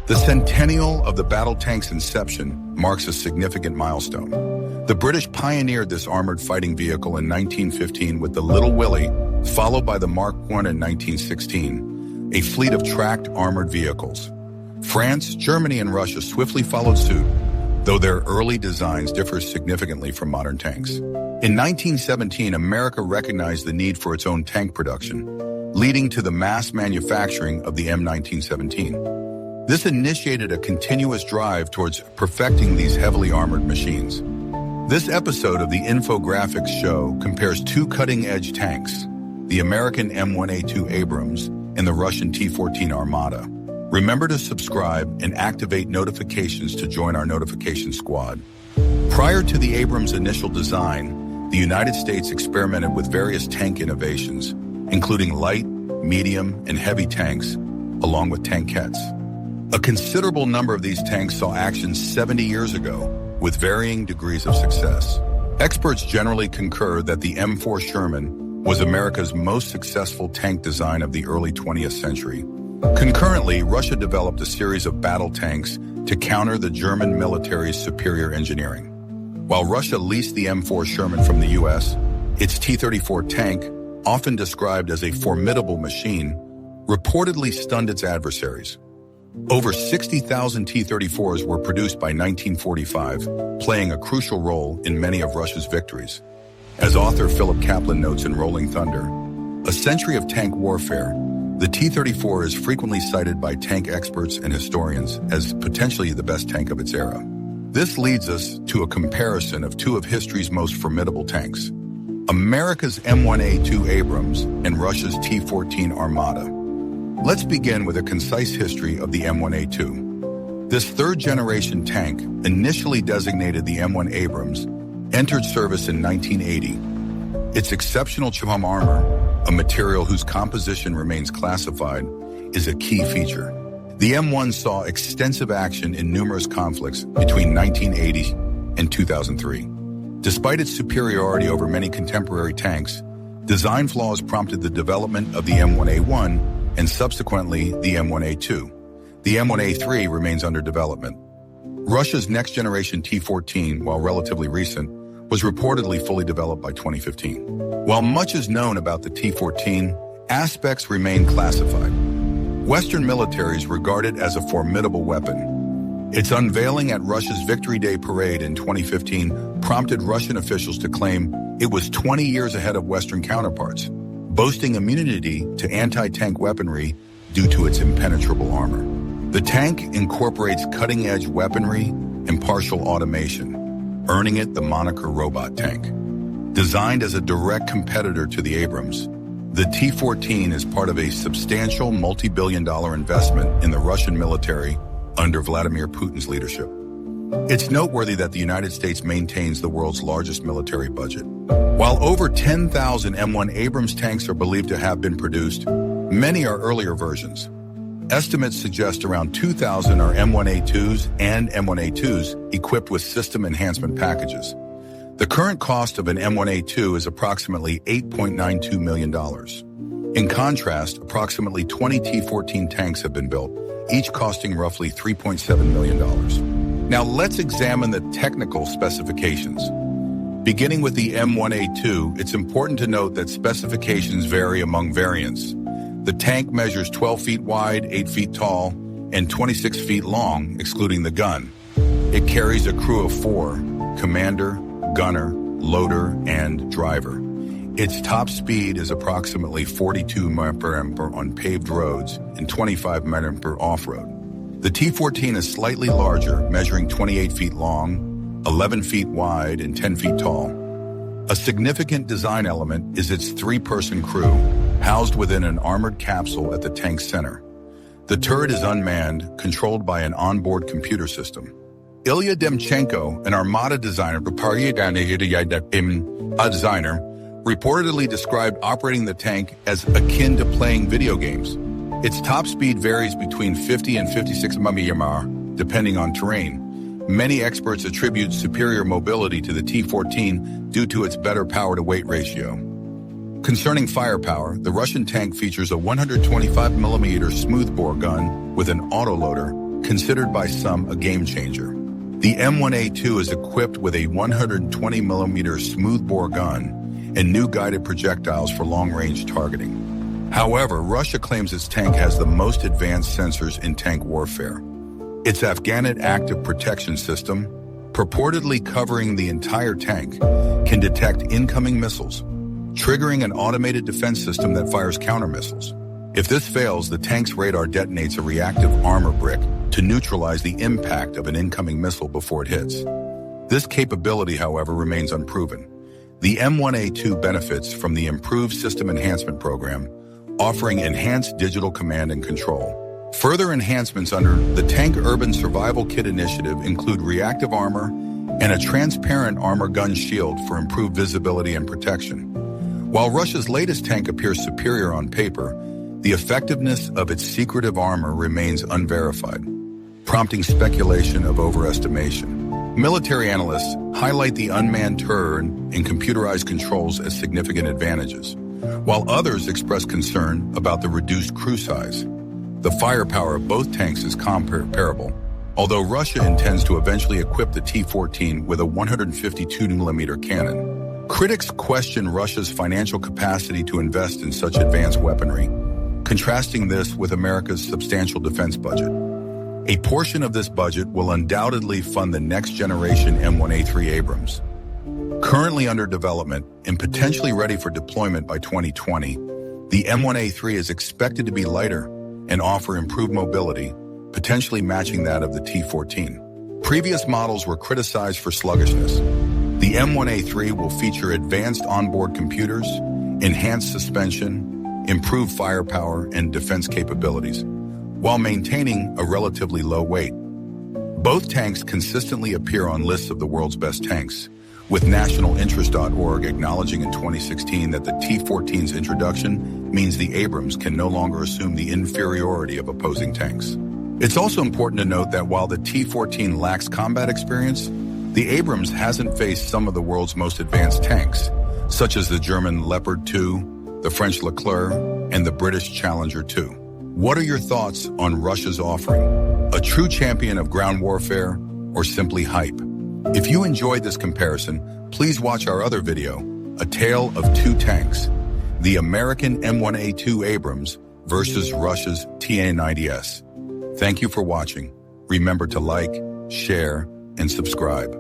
The centennial of the battle tank's inception marks a significant milestone. The British pioneered this armored fighting vehicle in 1915 with the Little Willie, followed by the Mark I in 1916, a fleet of tracked armored vehicles. France, Germany, and Russia swiftly followed suit, though their early designs differ significantly from modern tanks. In 1917, America recognized the need for its own tank production, leading to the mass manufacturing of the M1917. This initiated a continuous drive towards perfecting these heavily armored machines. This episode of the Infographics Show compares two cutting-edge tanks, the American M1A2 Abrams and the Russian T-14 Armata. Remember to subscribe and activate notifications to join our notification squad. Prior to the Abrams' initial design, the United States experimented with various tank innovations, including light, medium, and heavy tanks, along with tankettes. A considerable number of these tanks saw action 70 years ago, with varying degrees of success. Experts generally concur that the M4 Sherman was America's most successful tank design of the early 20th century. Concurrently, Russia developed a series of battle tanks to counter the German military's superior engineering. While Russia leased the M4 Sherman from the U.S., its T-34 tank, often described as a formidable machine, reportedly stunned its adversaries. Over 60,000 T-34s were produced by 1945, playing a crucial role in many of Russia's victories. As author Philip Kaplan notes in Rolling Thunder, a century of tank warfare, the T-34 is frequently cited by tank experts and historians as potentially the best tank of its era. This leads us to a comparison of two of history's most formidable tanks, America's M1A2 Abrams and Russia's T-14 Armata. Let's begin with a concise history of the M1A2. This third-generation tank, initially designated the M1 Abrams, entered service in 1980. Its exceptional chum armor, a material whose composition remains classified, is a key feature. The M1 saw extensive action in numerous conflicts between 1980 and 2003. Despite its superiority over many contemporary tanks, design flaws prompted the development of the M1A1 and subsequently the M1A2. The M1A3 remains under development. Russia's next-generation T-14, while relatively recent, was reportedly fully developed by 2015. While much is known about the T-14, aspects remain classified. Western militaries regard it as a formidable weapon. Its unveiling at Russia's Victory Day parade in 2015 prompted Russian officials to claim it was 20 years ahead of Western counterparts, boasting immunity to anti-tank weaponry due to its impenetrable armor. The tank incorporates cutting-edge weaponry and partial automation, earning it the moniker robot tank. Designed as a direct competitor to the Abrams, the T-14 is part of a substantial multi-billion-dollar investment in the Russian military under Vladimir Putin's leadership. It's noteworthy that the United States maintains the world's largest military budget. While over 10,000 M1 Abrams tanks are believed to have been produced, many are earlier versions. Estimates suggest around 2,000 are M1A2s and M1A2s equipped with system enhancement packages. The current cost of an M1A2 is approximately $8.92 million. In contrast, approximately 20 T-14 tanks have been built, each costing roughly $3.7 million. Now let's examine the technical specifications. Beginning with the M1A2, it's important to note that specifications vary among variants. The tank measures 12 feet wide, 8 feet tall, and 26 feet long, excluding the gun. It carries a crew of 4, commander, gunner, loader, and driver. Its top speed is approximately 42 mph on paved roads and 25 mph off-road. The T-14 is slightly larger, measuring 28 feet long, 11 feet wide, and 10 feet tall. A significant design element is its 3-person crew, housed within an armored capsule at the tank's center. The turret is unmanned, controlled by an onboard computer system. Ilya Demchenko, an Armata designer, reportedly described operating the tank as akin to playing video games. Its top speed varies between 50 and 56 mph, depending on terrain. Many experts attribute superior mobility to the T-14 due to its better power-to-weight ratio. Concerning firepower, the Russian tank features a 125mm smoothbore gun with an autoloader, considered by some a game changer. The M1A2 is equipped with a 120mm smoothbore gun and new guided projectiles for long-range targeting. However, Russia claims its tank has the most advanced sensors in tank warfare. Its Afghanit Active Protection System, purportedly covering the entire tank, can detect incoming missiles, triggering an automated defense system that fires countermissiles. If this fails, the tank's radar detonates a reactive armor brick to neutralize the impact of an incoming missile before it hits. This capability, however, remains unproven. The M1A2 benefits from the Improved System Enhancement Program, offering enhanced digital command and control. Further enhancements under the Tank Urban Survival Kit initiative include reactive armor and a transparent armor gun shield for improved visibility and protection. While Russia's latest tank appears superior on paper, the effectiveness of its secretive armor remains unverified, prompting speculation of overestimation. Military analysts highlight the unmanned turret and computerized controls as significant advantages, while others express concern about the reduced crew size. The firepower of both tanks is comparable, although Russia intends to eventually equip the T-14 with a 152mm cannon. Critics question Russia's financial capacity to invest in such advanced weaponry, contrasting this with America's substantial defense budget. A portion of this budget will undoubtedly fund the next-generation M1A2 Abrams. Currently under development and potentially ready for deployment by 2020, the M1A2 is expected to be lighter and offer improved mobility, potentially matching that of the T-14. Previous models were criticized for sluggishness. The M1A2 will feature advanced onboard computers, enhanced suspension, improved firepower, and defense capabilities, while maintaining a relatively low weight. Both tanks consistently appear on lists of the world's best tanks, with nationalinterest.org acknowledging in 2016 that the T-14's introduction means the Abrams can no longer assume the inferiority of opposing tanks. It's also important to note that while the T-14 lacks combat experience, the Abrams hasn't faced some of the world's most advanced tanks, such as the German Leopard 2, the French Leclerc, and the British Challenger 2. What are your thoughts on Russia's offering? A true champion of ground warfare, or simply hype? If you enjoyed this comparison, please watch our other video, A Tale of Two Tanks, the American M1A2 Abrams versus Russia's TA-90S. Thank you for watching. Remember to like, share, and subscribe.